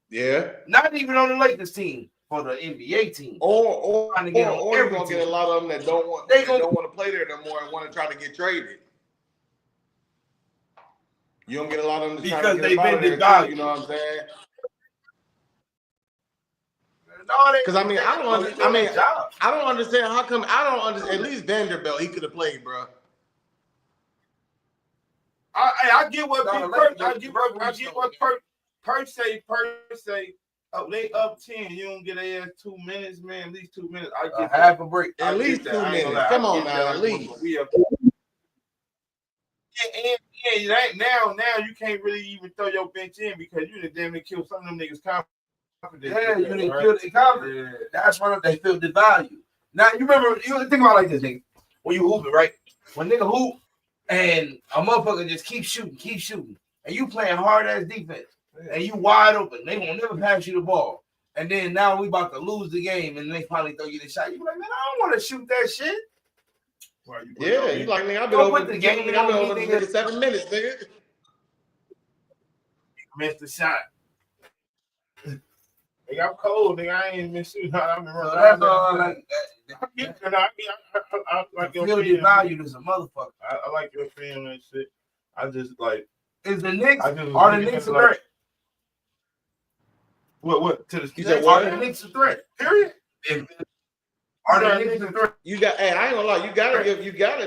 Yeah. Not even on the Lakers team, for the NBA team. Or you're gonna get a lot of them that don't want to play there no more and want to try to get traded. You don't get a lot of them because they've been devalued. You know what I'm saying? Because I don't understand how come at least Vanderbilt he could have played, bro. I get what I get what per se, they up 10. You don't get their ass 2 minutes, man. At least 2 minutes. I get half a break. At least 2 minutes. Come on, man. At least. Yeah, now you can't really even throw your bench in because you done damn near kill some of them niggas confidence. Yeah, you didn't kill their confidence. Yeah. That's why they feel devalued. Now you remember, you think about it like this, nigga. When you hooping, right? When nigga hoop and a motherfucker just keep shooting, and you playing hard ass defense, and you wide open, they won't never pass you the ball. And then now we about to lose the game, and they finally throw you the shot. You be like, man, I don't want to shoot that shit. Well, you like, nigga, I've been over the game. I've been over the 7 minutes, nigga. Missed the shot. Nigga, I'm cold, nigga. I ain't been shooting. I've been running. That's all I like. I like your feel devalued as a motherfucker. I like your feeling and shit. I just like. Is the Knicks? Are the Knicks a threat? What? To the you said what? Are the Knicks a threat? Period. Are the Knicks a threat? You got. Hey, I ain't gonna lie. You gotta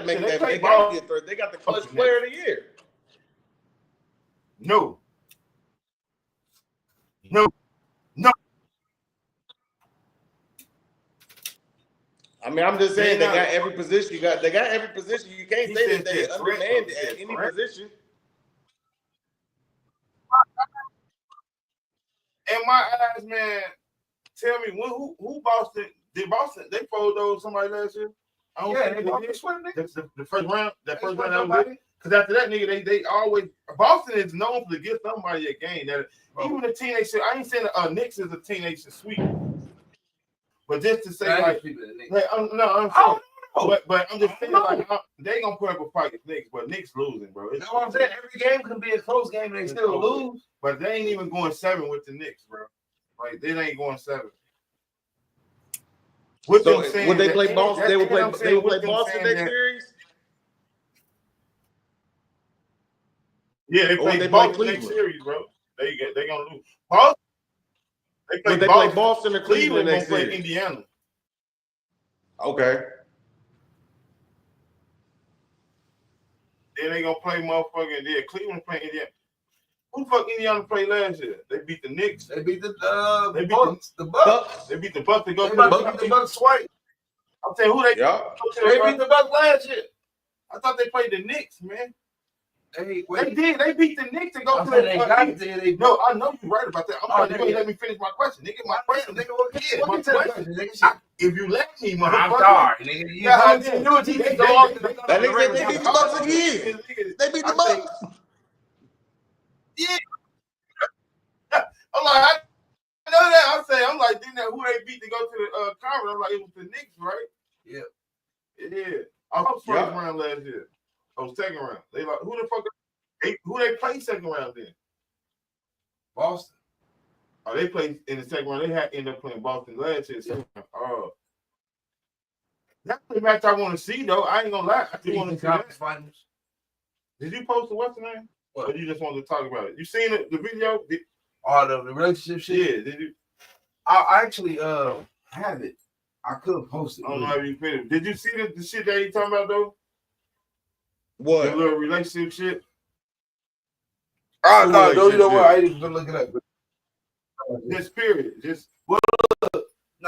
make that. They gotta be a threat. They got the clutch player of the year. No. I mean, I'm just saying they got every position. They got every position. You can't say that they undermanned at any position. In my eyes, man, tell me who Boston did Boston? They fold those somebody last year. I don't think they did. The first round. That first round. Because after that, nigga, they always Boston is known for to give somebody a game. That even the teenage shit. I ain't saying Knicks is a teenage sweep. But just to say, like, but I'm just saying, like, they gonna put up a fight with Knicks, but Knicks losing, bro. That's what I'm saying. Every game can be a close game, and they still lose. But they ain't even going 7 with the Knicks, bro. Like, they ain't going 7. Would they play Boston? They would play Boston next series. Yeah, they play Boston next series, bro. They gonna lose. Boston. They play Boston or Cleveland next play series. Indiana. Okay. Then they gonna play motherfucking. Yeah, Cleveland play Indiana. Who the fuck Indiana played last year? They beat the Knicks. They beat the Bucks. The Bucks. They beat the Bucks. They go to the Bucks twice. I'm saying who they. Yeah. They beat the Bucks last year. I thought they played the Knicks, man. They did. They beat the Knicks to go to the. No, I know you're right about that. I'm sorry, you ain't let me finish my question, nigga. My question, nigga. My question, nigga. If you let me, motherfucker. I'm sorry, nigga. You knew it. That nigga, they beat the Bucks again. They beat the Bucks. Yeah. I'm like, I know that. I'm like, didn't who they beat to go to the conference? I'm like, it was the Knicks, right? Yeah. Yeah. I was first round last year. Oh, second round. They like who the fuck? Who they played second round then? Boston. Oh, they played in the second round. They had ended up playing Boston last year. So, that's the match I want to see, though. I ain't gonna lie. I do want to see that. Finals. Did you post the what's the name? What? Or you just wanted to talk about it? You seen the video? The relationship shit. Yeah. Did you? I actually have it. I could post it. I don't know if you finished. Did you see the shit that he talking about though? What? The little relationship shit. No, you know what? I ain't even gonna look it up. Just period. Just no,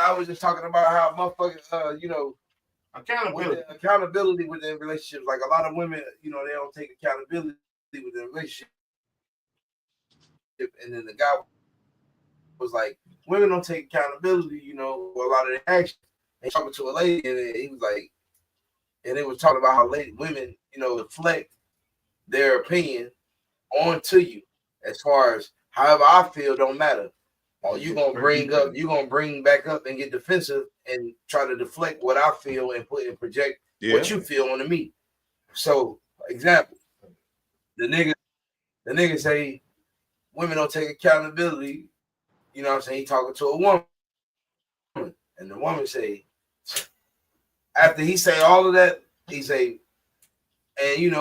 I was just talking about how motherfuckers, accountability within relationships. Like a lot of women, they don't take accountability within relationship. And then the guy was like, women don't take accountability, for a lot of their actions. And talking to a lady, and he was like, and they was talking about how women, deflect their opinion onto you as far as however I feel don't matter. Or you're gonna bring back up and get defensive and try to deflect what I feel and project what you feel onto me. So, example, the nigga say women don't take accountability. You know what I'm saying? He talking to a woman, and the woman say, after he say all of that, he say, and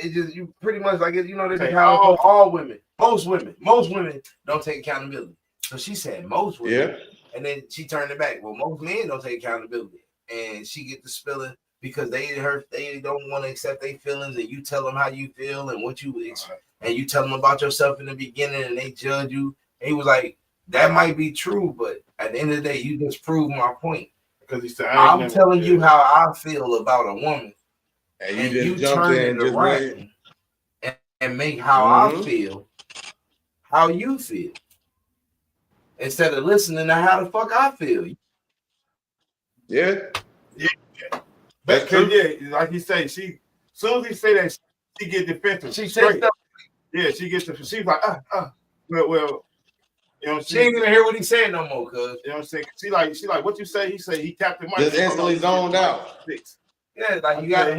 it just you pretty much like it. They say how all women, most women don't take accountability. So she said most women, and then she turned it back. Well, most men don't take accountability, and she get the spilling because they don't want to accept their feelings, and you tell them how you feel and what you and you tell them about yourself in the beginning and they judge you. And he was like, that might be true, but at the end of the day, you just proved my point. Because he said, I'm telling you how I feel about a woman, and you turn it around and make how I feel, how you feel, instead of listening to how the fuck I feel. Yeah. That's true. Yeah, like he say, she soon as he say that, she get defensive. She says stuff. Yeah, she gets defensive. She's like, well. You know what I'm she ain't gonna hear what he's saying no more, cuz. You know what I'm saying? She like, what you say? He say he tapped the mic. Just instantly zoned out. Yeah, like you got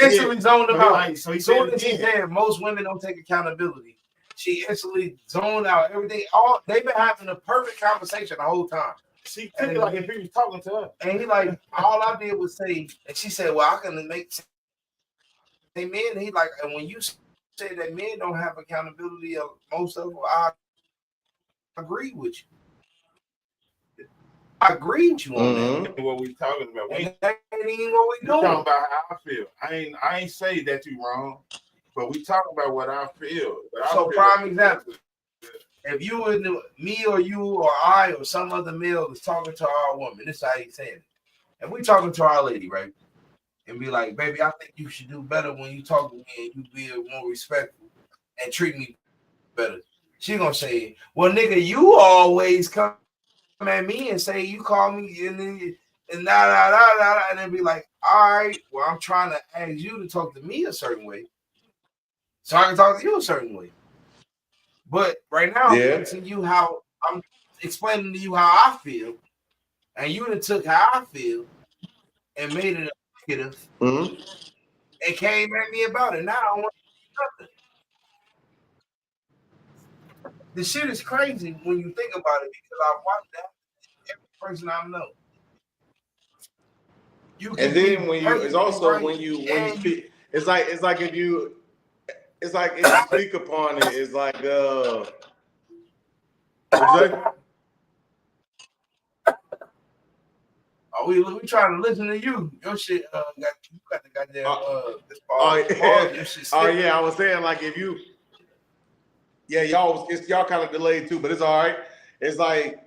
instantly zoned him out. So he soon as he said most women don't take accountability, she instantly zoned out everything. They've been having a perfect conversation the whole time. She took it like if he was talking to her. And he like, all I did was say, and she said, well, I can make say men. He like, and when you say that men don't have accountability, most of them, I agree with you. I agree with you on that. What we talking about? That ain't even what we doing. Talking about how I feel. I ain't say that you wrong, but we talking about what I feel. So prime example. If you and me or you or I or some other male is talking to our woman, this is how he's saying it. And we talking to our lady, right? And be like, baby, I think you should do better when you talk to me and you be more respectful and treat me better. She gonna say, well, nigga, you always come at me and say you call me and then and then be like, all right, well, I'm trying to ask you to talk to me a certain way so I can talk to you a certain way. But right now, I'm telling you how I'm explaining to you how I feel, and you done took how I feel and made it a negative and came at me about it. Now I don't want nothing. The shit is crazy when you think about it because I've watched that every person I know. And then when you, it's also right when you speak, it's like if you. It's like if you speak upon it, it's like what's that? Oh, we trying to listen to you. Your shit you got the goddamn this ball. Yeah, I was saying like if you y'all kind of delayed too, but it's all right. It's like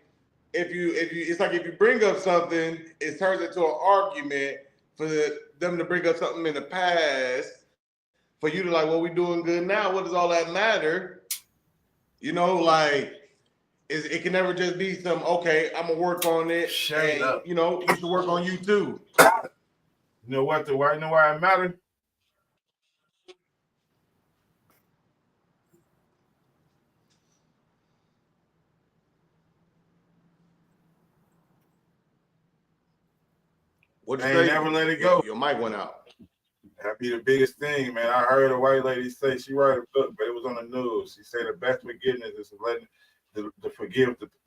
if you bring up something, it turns into an argument for them to bring up something in the past. For you to like, well, we doing good now. What does all that matter? You know, like, it can never just be some, okay, I'm going to work on it. Shut up. You know, you should work on you too. You know what? You know why it matters? What'd you say? Never let it go. Your mic went out. That'd be the biggest thing, man. I heard a white lady say she wrote a book, but it was on the news. She said the best forgiveness is letting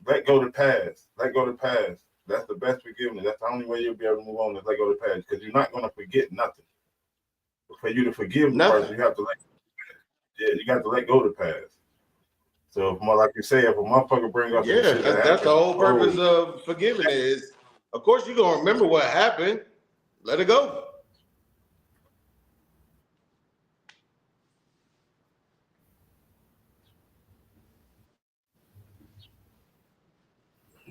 let go the past. Let go the past. That's the best forgiveness. That's the only way you'll be able to move on is let go the past because you're not going to forget nothing. For you to forgive the person, you have to you got to let go the past. So, more like you say, if a motherfucker bring up that's the whole purpose of forgiving is, of course, you're going to remember what happened. Let it go.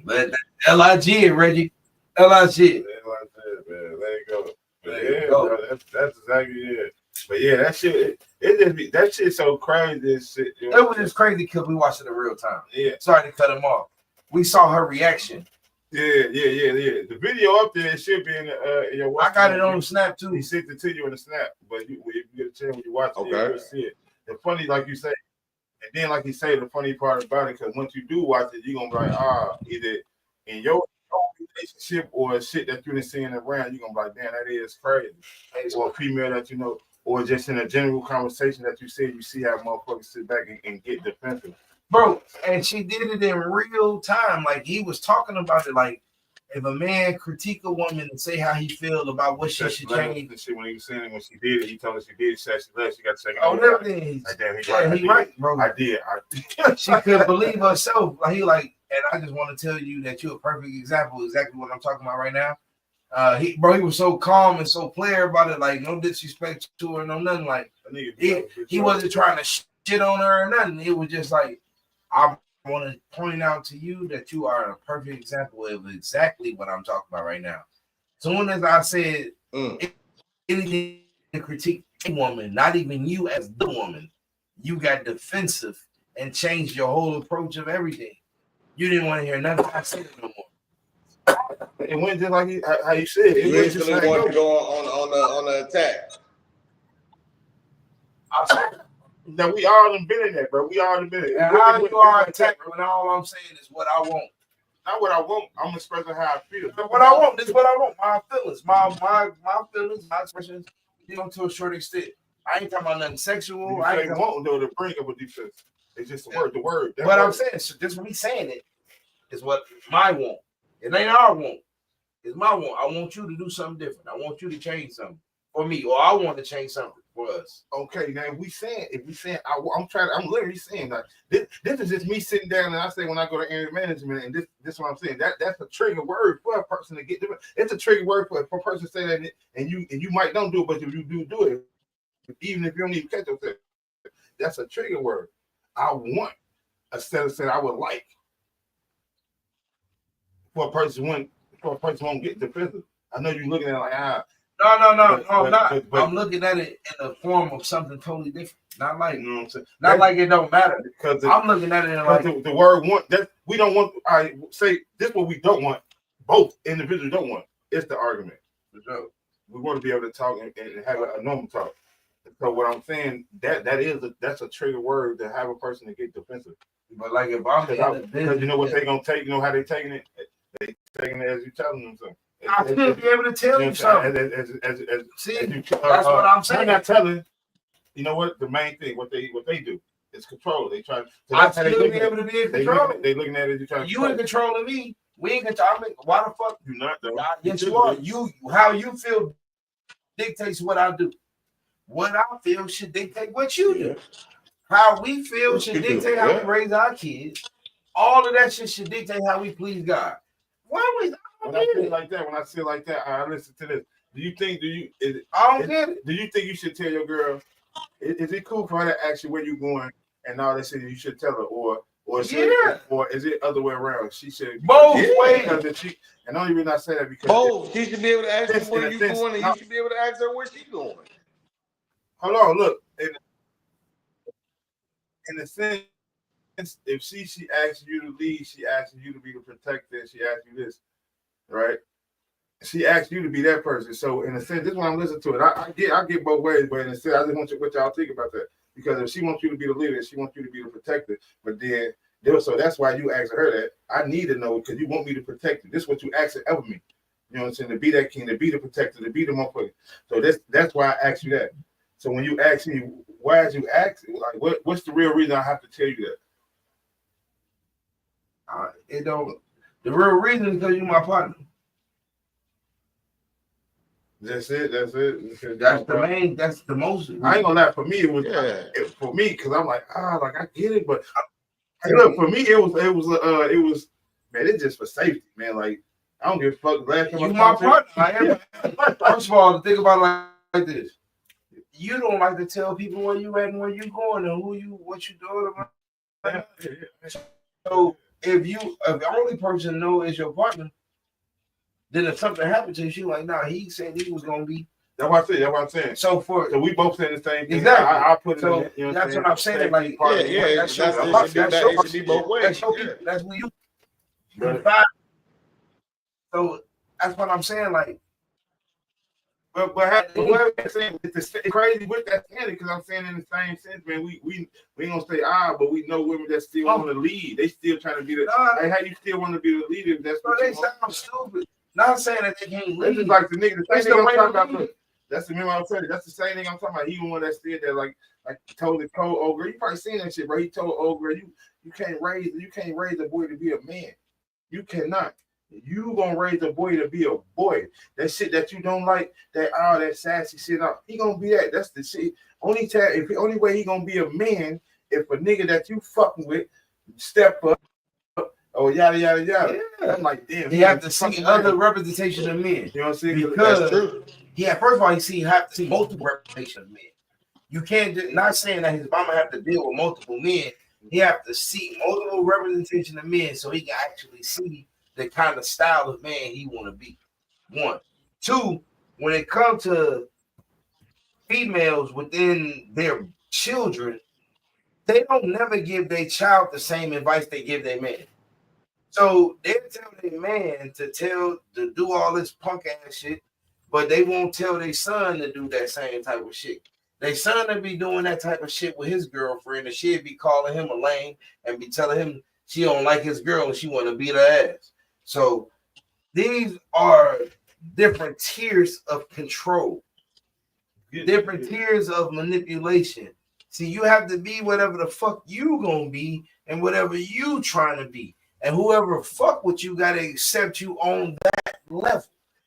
But LIG, Reggie. LIG. Man. Let it go. That's exactly it. But yeah, that shit, that shit's so crazy. Shit, you know? It was just crazy because we watched it in real time. Yeah. Sorry to cut him off. We saw her reaction. Yeah. The video up there should be in your. I got it on Snap too. He sent it to you in the Snap, but if you get a chance when you watch it, you'll see it. The funny, like you say. And then, like you say, the funny part about it, because once you do watch it, you're going to be like, either in your relationship or shit that you've been seeing around, you're going to be like, damn, that is crazy. Or a female that you know, or just in a general conversation that you see how motherfuckers sit back and get defensive. Bro, and she did it in real time. Like, he was talking about it like, if a man critique a woman and say how he feel about what she should change. And shit, when he was saying it, when she did it, he told her she did it. She left. She got to say, everything. Like, damn, he right, bro. I did. She couldn't believe herself. Like, he like, and I just want to tell you that you're a perfect example, exactly what I'm talking about right now. He was so calm and so clear about it, like no disrespect to her, no nothing. Like he wasn't trying to shit on her or nothing. It was just like, I want to point out to you that you are a perfect example of exactly what I'm talking about right now. Soon as I said anything to critique a woman, not even you as the woman, you got defensive and changed your whole approach of everything. You didn't want to hear nothing I said no more. It went just like how you said. You instantly want to go on the attack. Now we all done been in that, bro. We all done been in that. And how you are attacked when all I'm saying is what I want. Not what I want. I'm expressing how I feel. What I want. This is what I want. My feelings. My feelings, my expressions, to a short extent. I ain't talking about nothing sexual. I ain't want though to bring up a defense. It's just the word. The word. What I'm saying, so just me saying it is what my want. It ain't our want. It's my want. I want you to do something different. I want you to change something for me, or I want to change something for us. Okay, now if we saying, I'm literally saying that this is just me sitting down and I say when I go to area management, and this is what I'm saying. That's a trigger word for a person to get different. It's a trigger word for a person to say that, and you might don't do it, but if you do it, even if you don't even catch yourself, that's a trigger word. I want instead of saying I would like for a person won't get defensive. I know you're looking at it like No, I'm not. I'm looking at it in the form of something totally different. Not like, you know what I'm saying? Not like it don't matter. Because I'm looking at it in like the word want that we don't want. I say this what we don't want. Both individuals don't want. It's the argument. We want to be able to talk and have a normal talk. So what I'm saying that's a trigger word to have a person to get defensive. But like if I'm because you know what they gonna take, you know how they taking it. They taking it as you telling them something. I should be able to tell you something. See, that's what I'm saying. I'm not telling. You know what? The main thing, what they do is control. They try. I still be able to be in control. They looking at it. You in control of me. We in control. I mean, why the fuck you not though? Yes, you are. How you feel dictates what I do. What I feel should dictate what you do. How we feel should dictate how we raise our kids. All of that shit should dictate how we please God. When I feel like that, I listen to this. Do you think? I don't get it. Do you think you should tell your girl? Is it cool for her to ask you where you going and all that shit? You should tell her, or is it other way around? She should both ways. And the only reason I say that because both. She should be able to ask you where you going, and you should be able to ask her where she going. Hold on, look. In a sense, if she asks you to lead, she asks you to be the protector. She asks you this, right? She asks you to be that person. So in a sense, this is why I'm listening to it. I get both ways, but in a sense, I just want what y'all think about that. Because if she wants you to be the leader, she wants you to be the protector. But then, so that's why you asked her that. I need to know because you want me to protect you. This is what you asked of me. You know what I'm saying? To be that king, to be the protector, to be the motherfucker. So that's why I asked you that. So when you ask me, why did you ask? Like, what's the real reason I have to tell you that? The real reason is because you're my partner. That's it. That's the main. That's the most. I ain't gonna lie. For me, it was for me because I'm like I get it, but look, for me, it was man. It's just for safety, man. Like I don't give a fuck. Last time you my partner. First of all, think about it like this. You don't like to tell people where you at and where you going and what you doing. So if the only person know is your partner, then if something happened to you, she like, nah, he said he was gonna be. That's what I'm saying. So we both saying the same thing. Exactly. I put it. So in, you know that's what I'm saying. Like, it should be both ways. That's what you. So that's what I'm saying. Like. But it's crazy with that standard because I'm saying in the same sense, man. We ain't gonna say but we know women that still want to lead. They still trying to be the. Like how you still want to be the leader? That's what they sound stupid. Not saying that they can't lead. That's just like the nigga. The same thing I'm talking about. Look, that's the remember I was telling you. That's the same thing I'm talking about. He the one that said that like told the old girl. You probably seen that shit, bro. He told old girl, you can't raise a boy to be a man. You cannot. You gonna raise a boy to be a boy. That shit that you don't like, that sassy shit up. He gonna be that. That's the shit. Only way he gonna be a man if a nigga that you fucking with step up Oh, yada, yada, yada. Yeah. I'm like, damn. He have to see other representation of men. You know what I'm saying? Because that's true. First of all, you have to see multiple representation of men. You can't just, not saying that his mama have to deal with multiple men. He have to see multiple representation of men so he can actually see the kind of style of man he want to be. One. Two, when it comes to females within their children, they don't never give their child the same advice they give their man. So they tell their man to do all this punk ass shit, but they won't tell their son to do that same type of shit. Their son will be doing that type of shit with his girlfriend, and she'll be calling him a lame and be telling him she don't like his girl and she want to beat her ass. So these are different tiers of control, different tiers of manipulation. See, you have to be whatever the fuck you gonna be and whatever you trying to be. And whoever fuck with you gotta accept you on that level.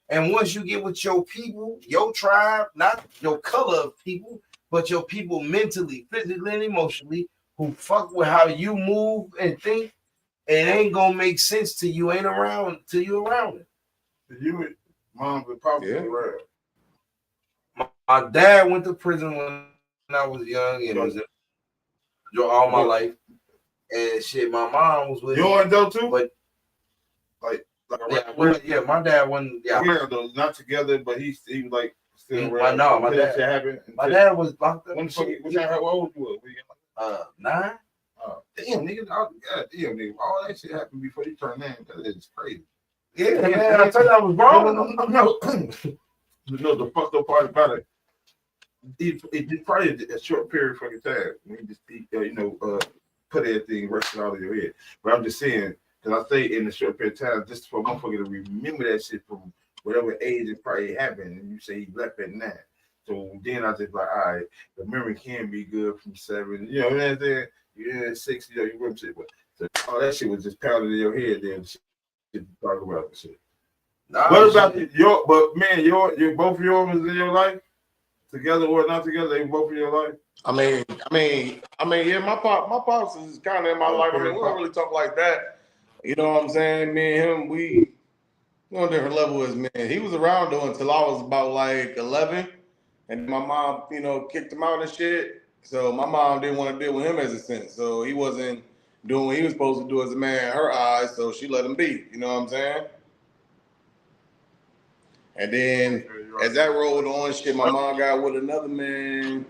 And once you get with your people, your tribe, not your color of people, but your people mentally, physically, and emotionally, who fuck with how you move and think, it ain't gonna make sense till you ain't around, till you around it. You, mom, and pop, around. My dad went to prison when I was young and was all my life. And shit, my mom was with you want to go too? But my dad wasn't. Not together, but he was like still around. No, my dad. Happened. My dad was locked up. How old you were? 9. Damn, nigga, damn, nigga, all that shit happened before you turned 9. That is crazy. Yeah, man, I told you I was wrong. No. The fucked up part about it. It probably a short period of fucking time. When you just put everything rushing out of your head. But I'm just saying, because I say in a short period of time, just for a motherfucker to remember that shit from whatever age it probably happened, and you say he left at 9. So then I just like, all right, the memory can be good from 7. You know what I'm saying? You're in 6, you remember shit. But all that shit was just pounded in your head then shit to talk about the shit. What about your both of yours was in your life? Together or not together, they both in your life? I mean, yeah, my pops is kind of in my life. I mean, we don't really talk like that. You know what I'm saying? Me and him, we on a different level as men. He was around though until I was about like 11, and my mom, kicked him out and shit. So my mom didn't want to deal with him as a sense. So he wasn't doing what he was supposed to do as a man in her eyes. So she let him be. You know what I'm saying? And then as that rolled on, shit, my mom got with another man.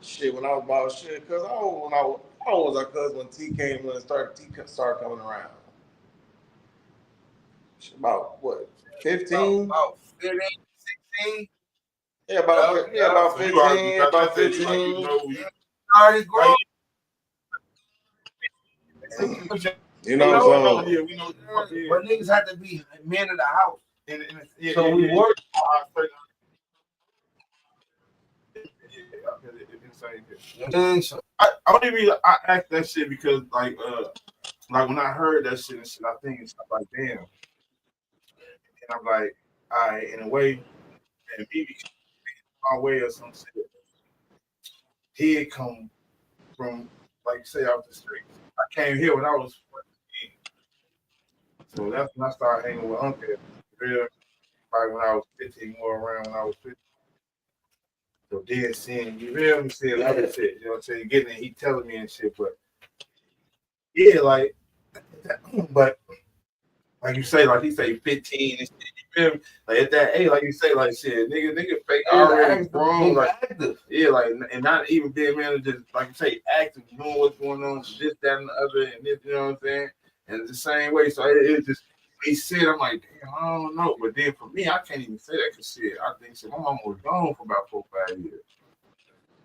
Shit, when I was about cause how old was I? Cause when T started coming around. Shit, about what? 15? About 15, 16. Yeah, about 15. About 15. Already grown. You know, so we know. But niggas have to be men of the house. So we work. I only reason I asked that shit because like when I heard that shit and shit, I think it's like damn, and I'm like, all right, in a way, and maybe my way or some shit. He had come from like say off the street. I came here when I was 14, so that's when I started hanging with Uncle. Probably when I was 15, more around when I was 15. So then seeing, you feel me, seeing other shit, you know what I'm saying? Getting it, he telling me and shit, but yeah, like, but like you say, like he say 15 and shit, you feel me? Like at that age, like you say, like shit, nigga fake already grown, like active. Yeah, like and not even being man, just like you say, active, knowing what's going on, this, that, and the other, and this, you know what I'm saying? And it's the same way. So it just he said, I'm like, damn, I don't know. But then for me, I can't even say that because shit, I think shit, my mom was gone for about 4 or 5 years.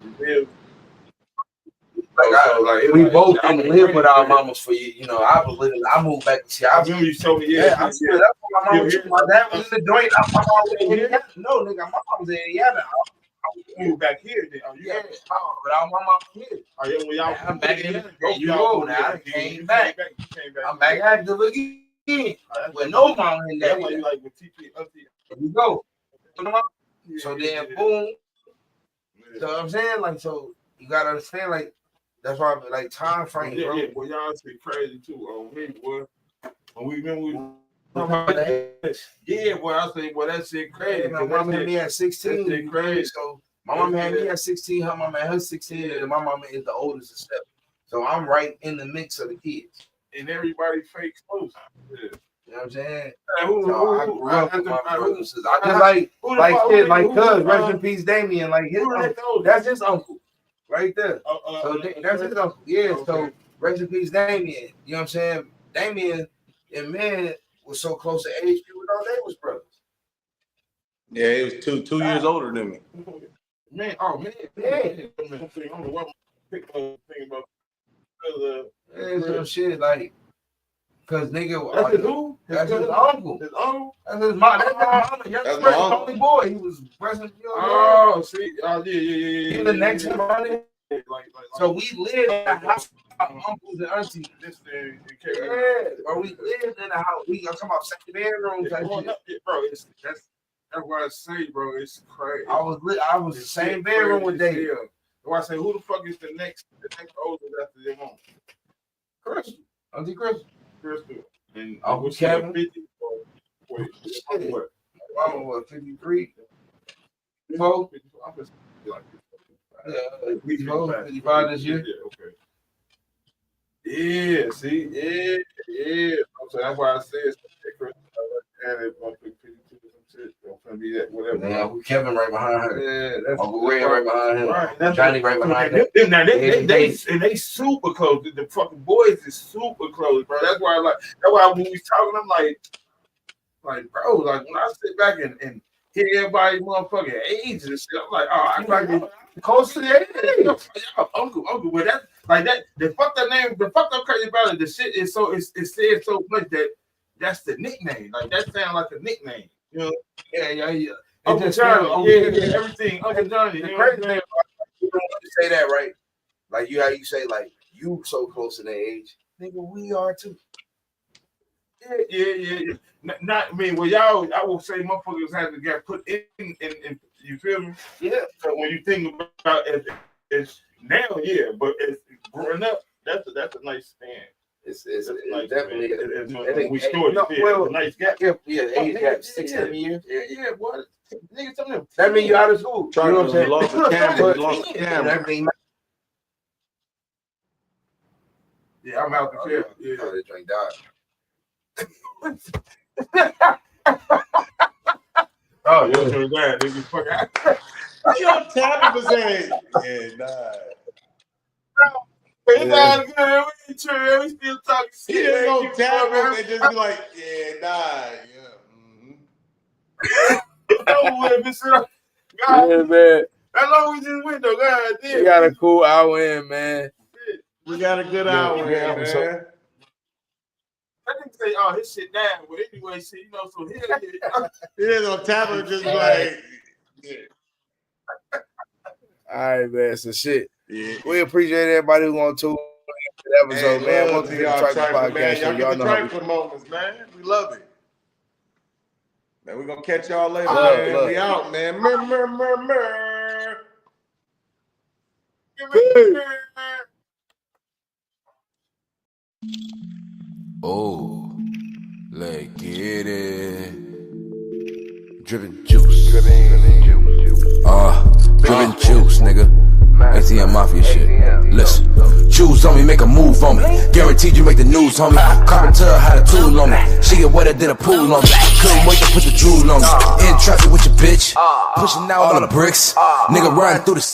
You feel? We both didn't live with our mamas for you know. I moved back to see. I remember you told me, I said that's what my mom was. My dad was in the joint. My mom was in Indiana. No, nigga, my mom was in Indiana. I moved back here then. Oh, yeah, but our mom was here. Oh, yeah, when y'all I'm back in the road now. I came back. I'm back active again. With no mom in there. Like with TP, here we go. So then, boom. So I'm saying, like, so you gotta understand, like, that's why, like, time frame, bro. Yeah, well, y'all say crazy too on me, boy. When we yeah, boy, I say, boy, that shit crazy. My mom had me at 16. That shit crazy. So my mom had me at 16. Her mom had her 16, and my mama is the oldest of 7. So I'm right in the mix of the kids. And everybody fake close. Yeah. You know what I'm saying? I grew up with my brothers. I just like cuz, rest in peace, Damien. Like his uncle, that's his uncle, right there. So that's his uncle. Yeah. Okay. So rest in peace, Damien. You know what I'm saying? Damien and man was so close to age, people thought they was brothers. Yeah, he was two years older than me. Man, yeah. I don't know what I'm thinking about. Some shit like, cause nigga, that's his who? That's his uncle. His uncle? That's his mom. That's his mama. That's my only boy. He was present. Oh, see, yeah. He the next one. So we lived in the house with uncles and aunties. Yeah, bro, we lived in the house. I'm talking about second bedroom type shit. Bro, that's what I say, bro. It's crazy. I was the same bedroom with David. So I say, who the fuck is the next oldest after their mom? Crystal. Auntie Crystal. And Uncle Kevin. 50? What? Mama was 53. 54. I'm just like 55 this year. Yeah, okay. Yeah, see? Yeah. So that's why I said Crystal. Added 152 shit. Gonna be that, whatever. Yeah, Uncle Kevin right behind her. Yeah, that's Uncle Ray right behind him. Right. Johnny right behind him. Now they super close. The fucking boys is super close, bro. That's why when we talking, I'm like, bro, like when I sit back and hear everybody motherfucking age and shit, I'm like, oh, I like close to the age. Uncle, but that like that. The fucked up name, the fucked up crazy about it. The shit is so it's said so much that that's the nickname. Like that sound like a nickname. You know? Yeah. Uncle Johnny, yeah, everything. Uncle Johnny. The crazy thing, you don't want to say that, right? Like how you say, like, you so close to their age. Nigga, we are too. Yeah. Not I mean, well, y'all, I will say motherfuckers have to get put in, you feel me? Yeah. So when you think about it's now, yeah, but it's growing up, that's a nice span. It's definitely we stored a nice gap. Yeah, age gap 6-7 years. Yeah, boy. Nigga, tell me that mean you out of school. You know what I'm saying? Lost the camera. Everything. Yeah, I'm out the camera. Yeah. Oh, they drink died. Oh, you drink died. They be fucking out. You don't tap him saying, yeah, nah. It's all good. We true. We still talking shit. He just gonna tap him and just be like, yeah, nah, yeah. Yeah, man. How long we just went though? God damn. We got a cool hour in, man. We got a good hour in, man. I didn't say, oh, his shit down, but anyway, shit, you know, so here. He just gonna tap him just like, yeah. All right, man. So shit. Yeah. We appreciate everybody who gonna tune in the episode, hey, man. Welcome to the Tri-flinnnn podcast. Y'all get the Tri-flinnnn moments, man. We love it. Man, we're gonna catch y'all later, man. We out, man. Oh, let's get it. Driven juice. Driven juice, nigga. ATM Mafia shit. Listen, choose on me, make a move on me. Guaranteed you make the news, homie. Carpenter had a tool on me. She get wetter than a pool on me. Couldn't wait to put the drool on me. In traffic with your bitch. Pushing out all the bricks. Nigga riding through the